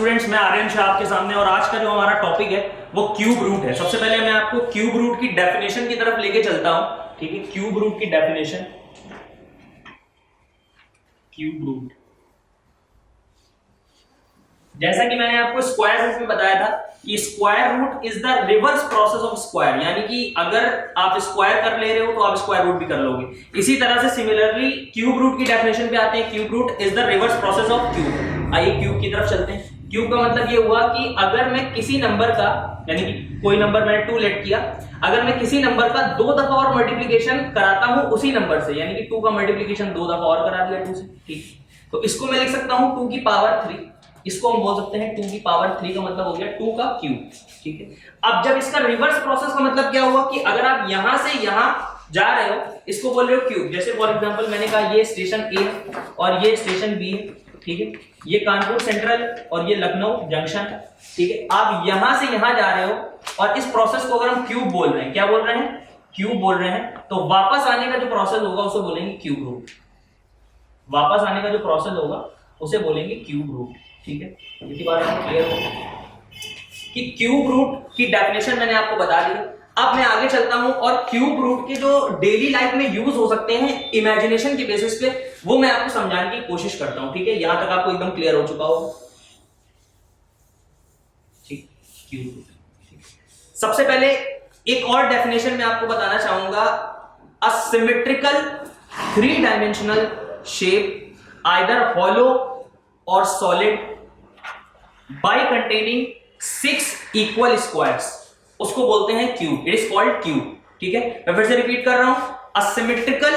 Students, मैं आर्यन शाह आपके सामने, और आज का जो हमारा टॉपिक है वो क्यूब रूट है। सबसे पहले मैं आपको क्यूब रूट की डेफिनेशन की तरफ लेके चलता हूं, ठीक है। क्यूब रूट की डेफिनेशन, क्यूब रूट, जैसा कि मैंने आपको स्क्वायर रूट में बताया था कि square root is the reverse process of square, यानी कि अगर आप स्क्वायर कर ले रहे हो तो आप स्क्वायर रूट भी कर लोगे। इसी तरह से सिमिलरली क्यूब रूट की डेफिनेशन पे आते हैं। Cube root is the reverse process of cube. आइए क्यूब की तरफ चलते हैं। क्यूब का मतलब ये हुआ कि अगर मैं किसी नंबर का, यानी कि कोई नंबर मैंने 2 लेट किया, अगर मैं किसी नंबर का 2 दफा और मल्टीप्लिकेशन कराता हूं उसी नंबर से, यानी कि 2 का मल्टीप्लिकेशन 2 दफा और करा दिया 2 से, ठीक। तो इसको मैं लिख सकता हूं 2 की पावर 3। इसको हम बोल सकते हैं 2 की पावर 3 का मतलब हो गया 2 का क्यूब, ठीक है। अब जब इसका रिवर्स प्रोसेस का मतलब क्या हुआ कि अगर आप यहां से यहां जा रहे हो, इसको बोल रहे हो क्यूब। जैसे फॉर एग्जांपल मैंने कहा ये स्टेशन ए और ये स्टेशन बी है, ठीक है। ये कानपुर सेंट्रल और ये लखनऊ जंक्शन है, ठीक है। आप यहां से यहां जा रहे हो और इस प्रोसेस को अगर हम क्यूब बोल रहे हैं, क्या बोल रहे हैं, क्यूब बोल रहे हैं, तो वापस आने का जो प्रोसेस होगा उसे बोलेंगे क्यूब रूट। वापस आने का जो प्रोसेस होगा उसे बोलेंगे क्यूब रूट, ठीक है। इसी बात में क्लियर हो कि क्यूब रूट की डेफिनेशन मैंने आपको बता दी। अब मैं आगे चलता हूं और क्यूब रूट के जो डेली लाइफ में यूज हो सकते हैं इमेजिनेशन के बेसिस पे, वो मैं आपको समझाने की कोशिश करता हूं, ठीक है। यहां तक आपको एकदम क्लियर हो चुका होगा, ठीक। क्यूब रूट, सबसे पहले एक और डेफिनेशन मैं आपको बताना चाहूंगा। A symmetrical 3 dimensional shape either hollow और solid by containing 6 equal squares, उसको बोलते हैं cube. It is called cube, ठीक है। मैं फिर से रिपीट कर रहा हूं, असिमेट्रिकल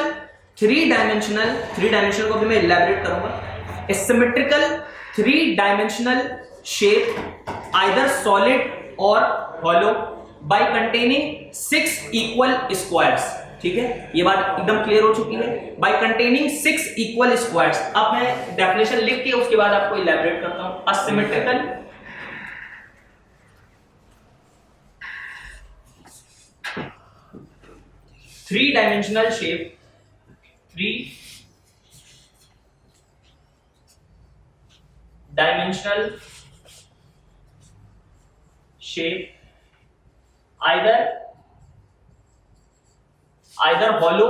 3 डायमेंशनल को भी मैं इलैबोरेट करूंगा। Symmetrical 3 dimensional shape either solid or hollow by containing 6 equal squares, ठीक है। ये बात एकदम क्लियर हो चुकी है। By containing 6 equal squares. अब मैं डेफिनेशन लिख के उसके बाद आपको इलैबोरेट करता हूं। Asymmetrical 3 dimensional shape, 3 dimensional shape either hollow,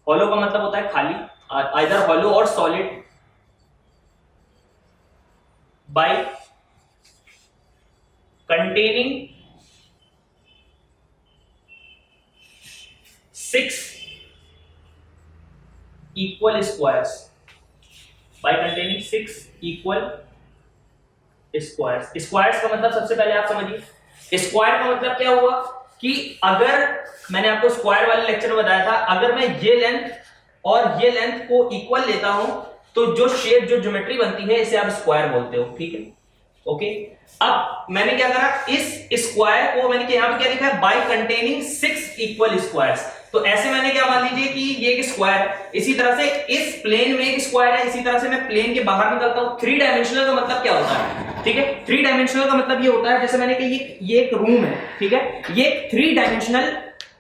hollow का मतलब होता है खाली, आइदर हॉलो और solid by containing 6 equal squares, by containing 6 equal squares. Squares का मतलब सबसे पहले आप समझिए, स्क्वायर का मतलब क्या हुआ कि अगर मैंने आपको स्क्वायर वाले लेक्चर में बताया था, अगर मैं ये लेंथ और ये लेंथ को इक्वल लेता हूं तो जो शेप, जो ज्योमेट्री बनती है, इसे आप स्क्वायर बोलते हो, ठीक है, ओके। अब मैंने क्या करा, इस स्क्वायर को मैंने यहां पे क्या लिखा है, बाय कंटेनिंग 6 इक्वल स्क्वायर्स। तो ऐसे मैंने क्या मान लीजिए कि ये एक स्क्वायर, इसी तरह से इस प्लेन में एक स्क्वायर है, इसी तरह से मैं प्लेन के बाहर निकलता हूं। 3 डायमेंशनल का मतलब क्या होता है, ठीक है। 3 डायमेंशनल का मतलब ये होता है, जैसे मैंने कहा ये एक रूम है, ठीक है। ये 3 डायमेंशनल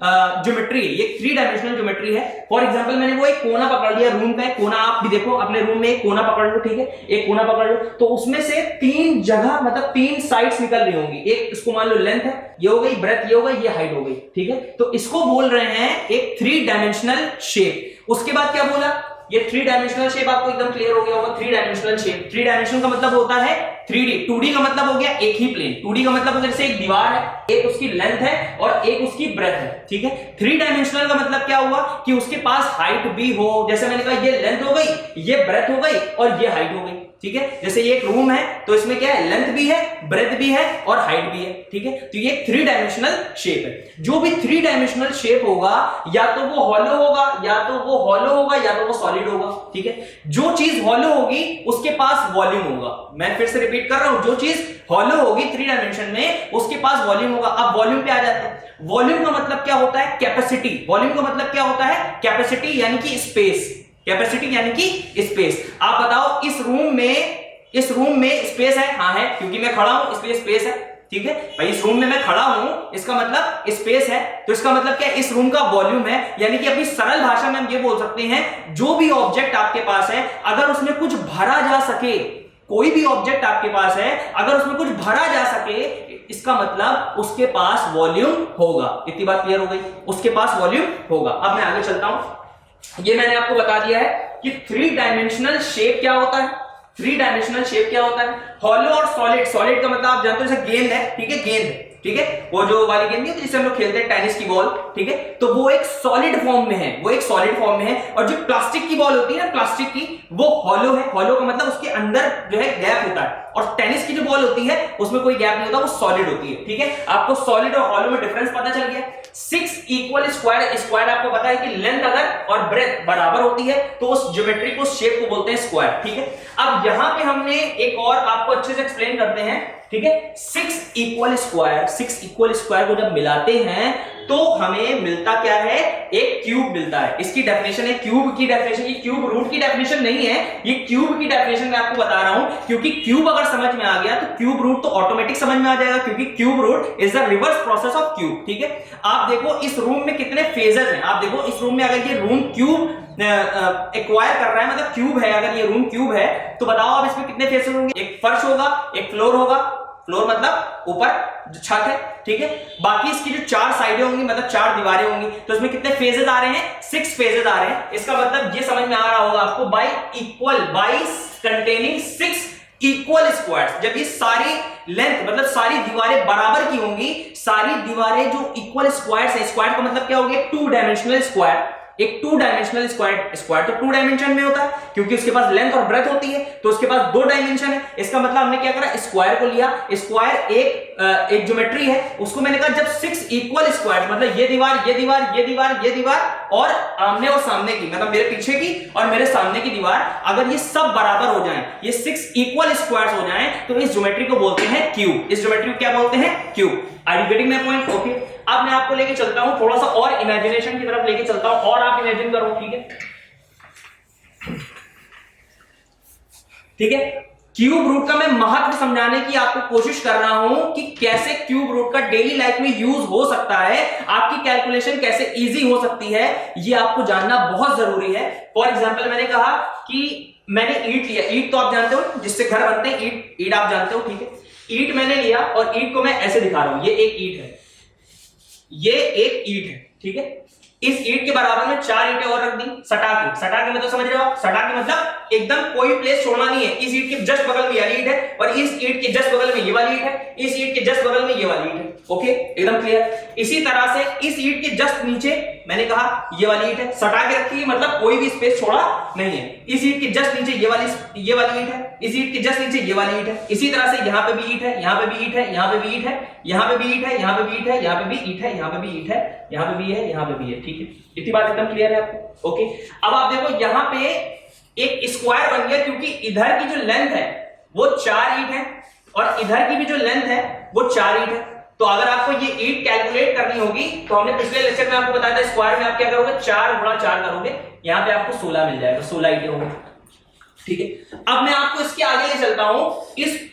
ज्योमेट्री है, ये 3 डायमेंशनल ज्योमेट्री है। फॉर एग्जांपल मैंने वो एक कोना पकड़ लिया, रूम का एक कोना, आप भी देखो अपने रूम में एक कोना पकड़ लो, ठीक है। एक कोना पकड़ लो तो उसमें से 3 जगह, मतलब 3 साइड्स निकल रही होंगी। एक इसको मान लो लेंथ है, ये हो गई, ब्रेथ ये हो गई, ये हाइट हो गई, ठीक है। तो इसको बोल रहे हैं एक 3 डायमेंशनल शेप। उसके बाद क्या बोला, ये 3 डायमेंशनल शेप आपको एकदम क्लियर हो गया होगा। 3 डायमेंशनल शेप, 3 डायमेंशन का मतलब होता है 3D। 2D का मतलब हो गया एक ही प्लेन। 2D का मतलब जैसे एक दीवार है, एक उसकी लेंथ है और एक उसकी ब्रेथ है, ठीक है। 3 डायमेंशनल का मतलब क्या हुआ कि उसके पास हाइट भी हो, जैसे मैंने कहा ये लेंथ हो गई, ये ब्रेथ हो गई और ये हाइट हो गई, ठीक है। जैसे ये एक रूम है तो इसमें क्या है, लेंथ भी है, ब्रेथ भी है और हाइट भी है, ठीक है। तो ये 3 डायमेंशनल शेप है। जो भी 3 डायमेंशनल शेप होगा, या तो वो हॉलो होगा, या तो वो हॉलो होगा, या तो वो सॉलिड होगा, ठीक है। जो चीज हॉलो होगी उसके पास वॉल्यूम होगा। मैं फिर से रिपीट कर रहा हूं, जो चीज हॉलो होगी 3 डायमेंशन में, उसके पास वॉल्यूम होगा। अब वॉल्यूम पे आ जाते हैं। वॉल्यूम का मतलब क्या होता है, कैपेसिटी। वॉल्यूम का मतलब क्या होता है, कैपेसिटी यानी कि स्पेस। कैपेसिटी यानी कि स्पेस। आप बताओ इस रूम में स्पेस है? हाँ है, क्योंकि मैं खड़ा हूं इसलिए स्पेस है, ठीक है भाई। इस रूम में मैं खड़ा हूं, इसका मतलब स्पेस है, तो इसका मतलब क्या है, इस रूम का वॉल्यूम है। यानी कि अपनी सरल भाषा में हम ये बोल सकते हैं, जो भी ऑब्जेक्ट आपके पास है, अगर उसमें कुछ भरा जा सके, कोई भी ऑब्जेक्ट आपके पास है, अगर उसमें कुछ भरा जा सके, इसका मतलब उसके पास वॉल्यूम होगा। इतनी बात क्लियर हो गई, उसके पास वॉल्यूम होगा। अब मैं आगे चलता हूं। ये मैंने आपको बता दिया है कि 3 डायमेंशनल शेप क्या होता है। 3 डायमेंशनल शेप क्या होता है? हॉलो और सॉलिड। सॉलिड का मतलब आप जानते हो जैसे गेंद है, ठीक है, गेंद, ठीक है, वो जो वाली गेंद है जिससे हम लोग खेलते हैं टेनिस की बॉल, ठीक है, तो वो एक सॉलिड फॉर्म में है, वो एक सॉलिड फॉर्म में है। और जो प्लास्टिक की बॉल होती है ना, प्लास्टिक की, वो हॉलो है। हॉलो का मतलब उसके अंदर जो है गैप होता है, और टेनिस की जो बॉल होती है उसमें कोई गैप नहीं होता, वो सॉलिड होती है, ठीक है। आपको सॉलिड और हॉलो में डिफरेंस पता चल गया। 6 इक्वल स्क्वायर। स्क्वायर आपको पता है कि लेंथ अगर और ब्रेथ बराबर होती है तो उस ज्योमेट्री को, शेप को बोलते हैं स्क्वायर, ठीक है। अब यहां पे हमने एक और आपको अच्छे से एक्सप्लेन करते हैं, ठीक है। 6 इक्वल स्क्वायर, 6 इक्वल स्क्वायर को जब मिलाते हैं तो हमें मिलता क्या है? एक क्यूब मिलता है। इसकी डेफिनेशन है, क्यूब की डेफिनेशन, ये क्यूब रूट की डेफिनेशन नहीं है, ये क्यूब की डेफिनेशन मैं आपको बता रहा हूं, क्योंकि क्यूब अगर समझ में आ गया तो क्यूब रूट तो ऑटोमेटिक समझ में आ जाएगा, क्योंकि cube root is the reverse process of cube, ठीक है। आप देखो इस रूम में कितने फेजेस हैं, आप देखो इस रूम में अगर ये रूम क्यूब एक्वायर कर रहा है, मतलब क्यूब है, अगर ये रूम क्यूब है तो बताओ आप इसमें कितने फेसेस होंगे? एक फर्श होगा, एक फ्लोर होगा, फ्लोर मतलब ऊपर जो छत है, ठीक है। बाकी इसकी जो 4 साइडें होंगी, मतलब 4 दीवारें होंगी, तो इसमें कितने फेजेस आ रहे हैं? 6 फेजेस आ रहे हैं। इसका मतलब ये समझ में आ रहा होगा आपको, by equal, by containing 6 equal squares. जब ये सारी लेंथ मतलब सारी दीवारें बराबर की होंगी, सारी दीवारें जो इक्वल स्क्वायर्स है, स्क्वायर का मतलब क्या हो गया? 2 डायमेंशनल स्क्वायर। एक 2 डायमेंशनल स्क्वायर, स्क्वायर तो 2 डायमेंशन में होता है क्योंकि उसके पास लेंथ और ब्रेथ होती है, तो उसके पास 2 डायमेंशन है। इसका मतलब हमने क्या करा? स्क्वायर को लिया। स्क्वायर एक ज्योमेट्री है, उसको मैंने कहा जब 6 इक्वल स्क्वायर, मतलब ये दीवार, ये दीवार, ये दीवार, ये दीवार और आमने और सामने की, मतलब मेरे पीछे की और मेरे सामने की दीवार, अगर ये सब बराबर हो जाएं, ये 6 इक्वल स्क्वायर्स हो जाएं, तो इस ज्योमेट्री को बोलते हैं क्यूब। इस ज्योमेट्री को क्या बोलते हैं? Cube. Are you getting my point? Okay. अब मैं आपको लेके चलता हूं थोड़ा सा और इमेजिनेशन की तरफ लेके चलता हूं, और आप इमेजिन करो, ठीक है, ठीक है। क्यूब रूट का मैं महत्व समझाने की आपको कोशिश कर रहा हूं कि कैसे क्यूब रूट का डेली लाइफ में यूज हो सकता है, आपकी कैलकुलेशन कैसे इजी हो सकती है, ये आपको जानना बहुत जरूरी है। फॉर एग्जांपल मैंने कहा कि मैंने ईंट लिया, ईंट तो आप जानते हो जिससे घर बनते हैं, ईंट, ईंट आप जानते हो, ठीक है। ईंट मैंने लिया और ईंट को मैं ऐसे दिखा रहा हूं, ये एक ईंट है, ये एक ईंट है, ठीक है। इस ईंट के बराबर में 4 ईंटें और रख दी सटा के। सटा के मतलब समझ रहे हो आप? सटा के मतलब एकदम कोई प्लेस छोड़ना नहीं है। इस ईंट के जस्ट बगल में ये वाली ईंट है और इस ईंट के जस्ट बगल में ये वाली ईंट है, इस ईंट के जस्ट बगल में ये वाली ईंट है। ओके, एकदम क्लियर। इसी तरह से इस ईंट के जस्ट नीचे मैंने कहा ये वाली ईंट है, सटा के रखी है, मतलब कोई भी स्पेस छोड़ा नहीं है। इस ईंट के जस्ट नीचे ये वाली ईंट है, इस ईंट के जस्ट नीचे ये वाली ईंट है। इसी तरह से यहां पे भी ईंट है, यहां पे भी ईंट है, यहां पे भी ईंट है, यहां पे भी ईंट है, यहां पे भी ईंट है, यहां पे भी ईंट है, यहां पे भी ईंट है, यहां पे भी है, यहां पे भी है, ठीक है। इतनी बात एकदम क्लियर है आपको? ओके। अब आप देखो यहां पे एक स्क्वायर बन गया, क्योंकि इधर की जो लेंथ है वो 4 ईंट है और इधर की भी जो लेंथ है वो 4 ईंट है। तो अगर आपको ये ईंट कैलकुलेट करनी होगी तो हमने पिछले लेक्चर में आपको बताया था, स्क्वायर में आप क्या करोगे? 4 गुणा 4 करोगे, यहां पे आपको 16 मिल जाएगा, 16 ईंटें होंगी, ठीक है। अब मैं आपको इसके आगे ले चलता हूं।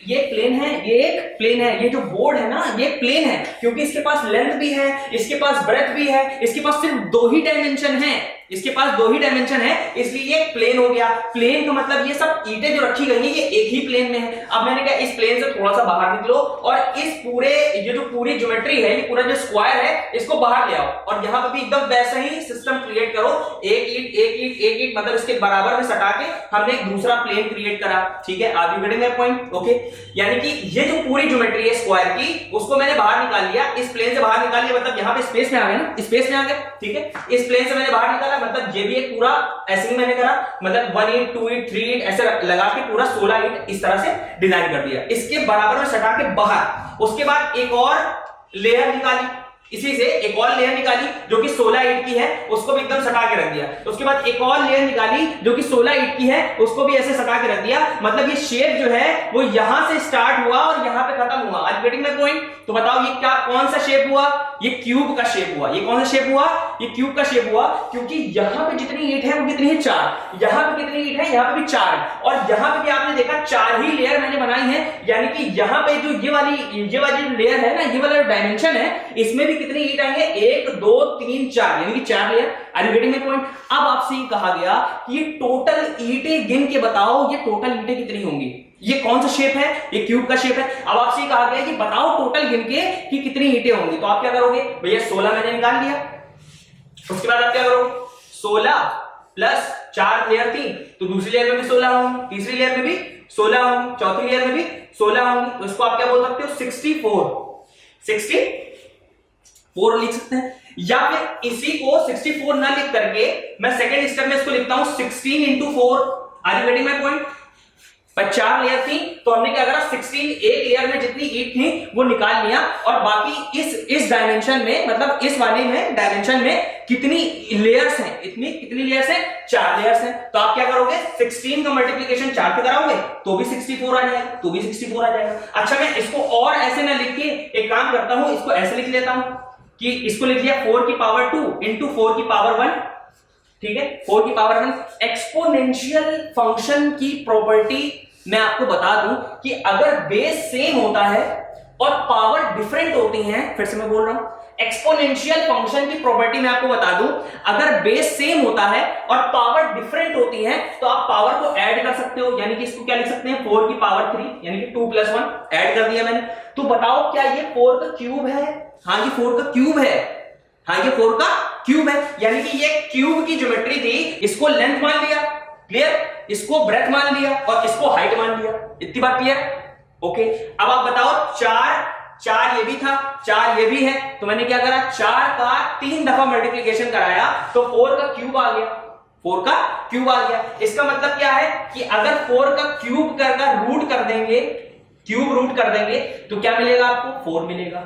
ये प्लेन है, ये एक प्लेन है, ये जो बोर्ड है ना ये प्लेन है, क्योंकि इसके पास लेंथ भी है, इसके पास ब्रेथ भी है, इसके पास सिर्फ 2 ही डायमेंशन है, इसके पास 2 ही डायमेंशन है, इसलिए ये प्लेन हो गया। प्लेन का मतलब ये सब ईंटें जो रखी गई हैं ये एक ही प्लेन में है। अब मैंने कहा इस प्लेन से थोड़ा सा बाहर निकलो और इस पूरे ये जो पूरी ज्योमेट्री है, ये पूरा जो स्क्वायर है इसको बाहर ले आओ और यहां पे भी एकदम वैसा ही सिस्टम क्रिएट करो। एक ईंट एक ईंट एक ईंट, मतलब इसके बराबर में सटा के हमने एक दूसरा प्लेन क्रिएट करा, ठीक है। Are you getting my point? Okay. यानी कि ये जो पूरी ज्योमेट्री है स्क्वायर की, उसको मैंने बाहर निकाल लिया, इस प्लेन से बाहर निकाल लिया, मतलब यहां पे स्पेस में आ गया ना, स्पेस में आ गया, ठीक है। इस प्लेन से मैंने बाहर निकाला, मतलब ये भी एक पूरा ऐसे ही मैंने करा, मतलब 1 ईंट 2 ईंट 3 ईंट ऐसे लगा के पूरा 16 ईंट इस तरह से डिजाइन कर दिया, इसके बराबर में सटा के बाहर। उसके बाद एक और लेयर निकाली, इसी से एक और लेयर निकाली जो कि 16 ईंट की है, उसको भी एकदम सटा के रख दिया। उसके बाद एक और लेयर निकाली जो कि 16 ईंट की है, उसको भी ऐसे सटा के रख दिया। मतलब ये शेप जो है वो यहां से स्टार्ट हुआ और यहां पे खत्म हुआ। Are you getting my point? तो बताओ ये क्या, कौन सा शेप हुआ? ये क्यूब का शेप हुआ। ये कौन सा शेप हुआ? ये क्यूब का शेप हुआ, क्योंकि यहां पे जितनी ईंट है वो कितनी है? 4। यहां पे कितनी ईंट है? यहां पे भी 4 है। और यहां पे भी आपने देखा 4 ही लेयर मैंने बनाई है, यानी कि यहां पे जो ये वाली जो लेयर है ना, ये वाला डायमेंशन है, इसमें भी कितनी ईंट आई है? 1 2 3 4, यानी कि 4 layer. Are you getting my point? अब आपसे ये कहा गया कि ये टोटल ईंटें गिन के बताओ, ये टोटल ईंटें कितनी होंगी। ये कौन सा शेप है? ये क्यूब का शेप है। अब आपसे कहा गया कि बताओ टोटल गिन के कि कितनी ईंटें होंगी। तो आप क्या करोगे भैया, 16 मैंने निकाल लिया। उसके बाद आप क्या करोगे, 16 प्लस 4 लेयर थी तो दूसरी लेयर में भी 16 होंगी, तीसरी लेयर में भी 16 होंगी, चौथी लेयर में भी 16 होंगी। तो इसको आप क्या बोल सकते हो, 64 लिख सकते हैं। या फिर इसी को 64 ना लिख करके मैं सेकंड स्टेप में इसको लिखता हूं 16 into 4। Are you getting my point? पर 4 लेयर थी तो हमने क्या करा, 16 एक लेयर में जितनी ईंट थी वो निकाल लिया, और बाकी इस डायमेंशन में, मतलब इस वाले में डायमेंशन में कितनी लेयर्स हैं, इतनी कितनी लेयर्स हैं, 4 लेयर्स हैं। तो आप क्या करोगे, 16 का मल्टीप्लिकेशन 4 से कराओगे तो भी 64 आ जाएगा, तो भी 64 आ जाएगा। अच्छा, मैं इसको और ऐसे ना लिख के एक काम करता हूं, इसको ऐसे लिख लेता हूं कि इसको लिख लिया 4 की पावर 2 इंटू 4 की पावर 1, ठीक है, 4 की पावर 1। एक्सपोनेंशियल फंक्शन की प्रॉपर्टी मैं आपको बता दूं कि अगर बेस सेम होता है और पावर डिफरेंट होती हैं, फिर से मैं बोल रहा हूं, एक्सपोनेंशियल फंक्शन की प्रॉपर्टी मैं आपको बता दूं, अगर बेस सेम होता है और पावर डिफरेंट होती है तो आप पावर को ऐड कर सकते हो, यानी कि इसको क्या लिख सकते हैं, 4 की पावर 3, यानी कि 2 + 1 ऐड कर दिया मैंने। तो बताओ क्या ये 4 का क्यूब है? हाँ, ये 4 का क्यूब है। हाँ, ये 4 का क्यूब है, यानी कि ये क्यूब की ज्योमेट्री थी, इसको लेंथ मान लिया, क्लियर, इसको ब्रेथ मान लिया और इसको हाइट मान लिया। इतनी बात क्लियर? ओके। अब आप बताओ, 4 ये भी था, 4 ये भी है, तो मैंने क्या करा, 4 का 3 दफा मल्टीप्लिकेशन कराया तो 4 का क्यूब आ गया, 4 का क्यूब आ गया। इसका मतलब क्या है कि अगर 4 का क्यूब कर रूट कर देंगे, क्यूब रूट कर देंगे तो क्या मिलेगा आपको, 4 मिलेगा।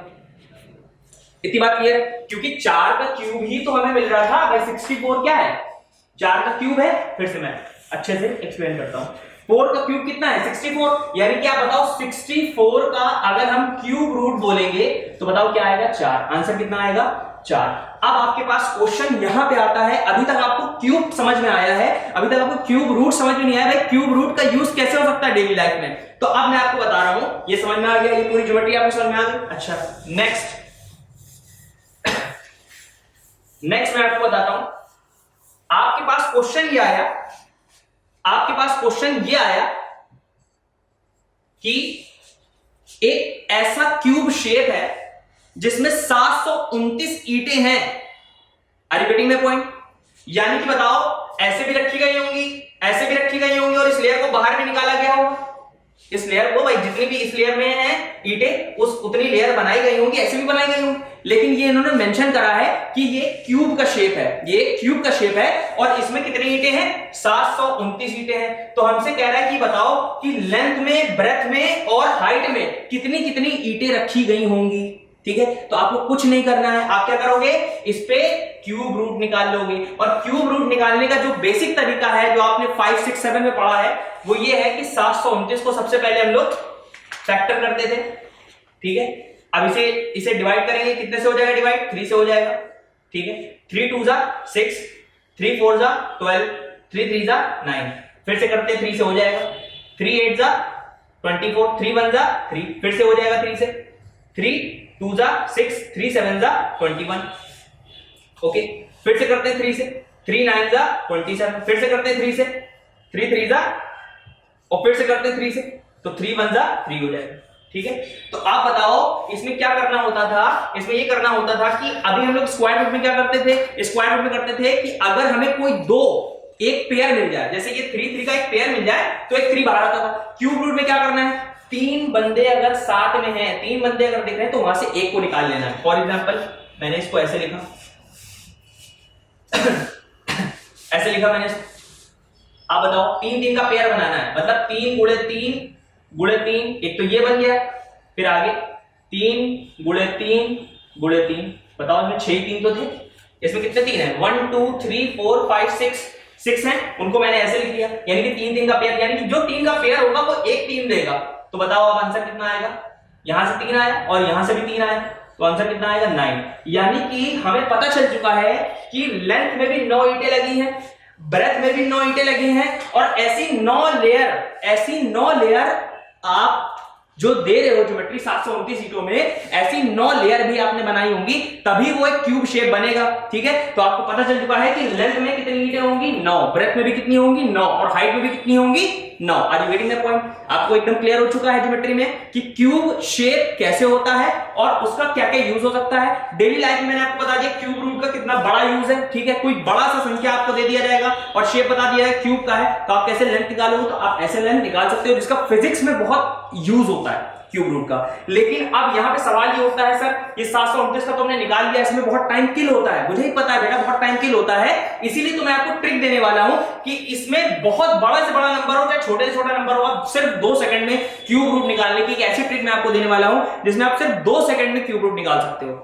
इतनी बात क्लियर है? क्योंकि 4 का क्यूब ही तो हमें मिल रहा था भाई, 64 क्या है, 4 का क्यूब है। फिर से मैं अच्छे से एक्सप्लेन करता हूं, 4 का क्यूब कितना है, 64, यानी कि आप बताओ 64 का अगर हम क्यूब रूट बोलेंगे तो बताओ क्या आएगा, 4। आंसर कितना आएगा, 4। अब आपके पास क्वेश्चन यहां पे आता है, अभी तक आपको क्यूब समझ में आया है, अभी तक आपको क्यूब रूट समझ में नहीं आया, भाई क्यूब रूट का यूज कैसे हो सकता है डेली लाइफ में। तो अब मैं आपको बता रहा हूं, ये समझ में आ गया, ये पूरी ज्योमेट्री आपको समझ में आ गई। अच्छा, नेक्स्ट मैं आपको बताता हूं, आपके पास क्वेश्चन ये आया, कि एक ऐसा क्यूब शेप है जिसमें 729 ईंटें हैं। Are you getting my point? यानी कि बताओ, ऐसे भी रखी गई होंगी, ऐसे भी रखी गई होंगी, और इस लेयर को बाहर भी निकाला गया होगा, इस लेयर को, भाई जितनी भी इस लेयर में है ईंटें, उतनी लेयर बनाई गई होंगी, ऐसे भी बनाई गई होंगी। लेकिन ये इन्होंने मेंशन करा है कि ये क्यूब का शेप है, ये क्यूब का शेप है, और इसमें कितनी ईंटें हैं, 729 ईंटें हैं। तो हमसे कह रहा है कि बताओ कि लेंथ में, ब्रेथ में और हाइट में कितनी कितनी ईंटें रखी गई होंगी। ठीक है, तो आपको कुछ नहीं करना है, आप क्या करोगे, इस पे क्यूब रूट निकाल लोगे। और क्यूब रूट निकालने का जो बेसिक तरीका है, जो आपने 5, 6, 7 में पढ़ा है, वो ये है कि 729 को सबसे पहले हम लोग फैक्टर करते थे। ठीक है, अब इसे डिवाइड करेंगे, कितने से हो जाएगा डिवाइड, 3 से हो जाएगा। ठीक है, 3 2 जा 6, 3 4 जा 12, 3 3 जा 9, फिर से करते हैं, 3 से हो जाएगा, 3 8 जा 24, 3 1 जा 3, फिर से हो जाएगा 3 से, 3 2 जा 6, 3 7 जा 21। ओके, फिर से करते हैं 3 से, 3 9 जा 27, फिर से करते हैं 3 से, 3 3 जा, और फिर से करते हैं 3 से, तो 3 1 जा 3 हो जाएगा। ठीक है, तो आप बताओ इसमें क्या करना होता था, इसमें ये करना होता था कि अभी हम लोग स्क्वायर रूट में क्या करते थे, स्क्वायर रूट में करते थे कि अगर हमें कोई एक पेयर मिल जाए, जैसे ये 3 3 का एक पेयर मिल जाए तो एक 3 बाहर आता था। क्यूब रूट में क्या करना है, 3 बंदे अगर साथ में हैं, 3 बंदे अगर दिख रहे हैं तो वहां से एक को निकाल लेना है। फॉर एग्जांपल मैंने इसको ऐसे लिखा ऐसे लिखा मैंने, आप बताओ 3 3 का पेयर बनाना है, मतलब 3 गुणे 3, एक तो ये बन गया, फिर आगे 3 गुणे 3, बताओ इसमें 6 3 तो थे, इसमें कितने 3 है, 1 2 3 4 5 6 हैं, उनको मैंने ऐसे लिख दिया, यानी कि 3 3 का पेयर, यानी कि जो 3 का पेयर होगा वो एक 3 देगा। तो बताओ अब आंसर कितना आएगा, यहां से 3 आया और यहां से भी 3 आया, तो आंसर कितना आएगा 9। यानी कि हमें पता चल चुका है कि लेंथ में भी 9 ईंटें लगी हैं, ब्रेथ में भी 9 ईंटें लगी हैं, और ऐसी 9 लेयर आप जो दे रहे हो ज्योमेट्री 729 ईंटों में, ऐसी 9 लेयर भी आपने बनाई होंगी, तभी वो एक क्यूब शेप बनेगा। ठीक है, तो आपको पता चल चुका है कि लेंथ में कितनी ईंटें होंगी, 9, ब्रेथ में भी कितनी होंगी, 9, और हाइट में भी कितनी होंगी, 9। Are you getting the point? आपको एकदम क्लियर हो चुका है ज्योमेट्री में कि क्यूब शेप कैसे होता है और उसका क्या क्या यूज हो सकता है। डेली लाइफ में मैंने आपको बता दिया क्यूब रूट का कितना बड़ा यूज है। ठीक है, कोई बड़ा सा संख्या आपको दे दिया जाएगा और शेप बता दिया है क्यूब का है, तो आप कैसे लेंथ निकालोगे, तो आप ऐसे लेंथ निकाल सकते हो, जिसका फिजिक्स में बहुत यूज होता है क्यूब रूट का। लेकिन अब यहां पे सवाल ये उठता है, सर ये 729 का तो हमने निकाल लिया, इसमें बहुत टाइम किल होता है। मुझे ही पता है बेटा बहुत टाइम किल होता है, इसीलिए तो मैं आपको ट्रिक देने वाला हूं कि इसमें बहुत बड़ा से बड़ा नंबर हो चाहे छोटे से छोटा नंबर हो, आप सिर्फ 2 सेकंड में क्यूब रूट निकालने की एक ऐसी ट्रिक मैं आपको देने वाला हूं जिसमें आप सिर्फ 2 सेकंड में क्यूब रूट निकाल सकते हो।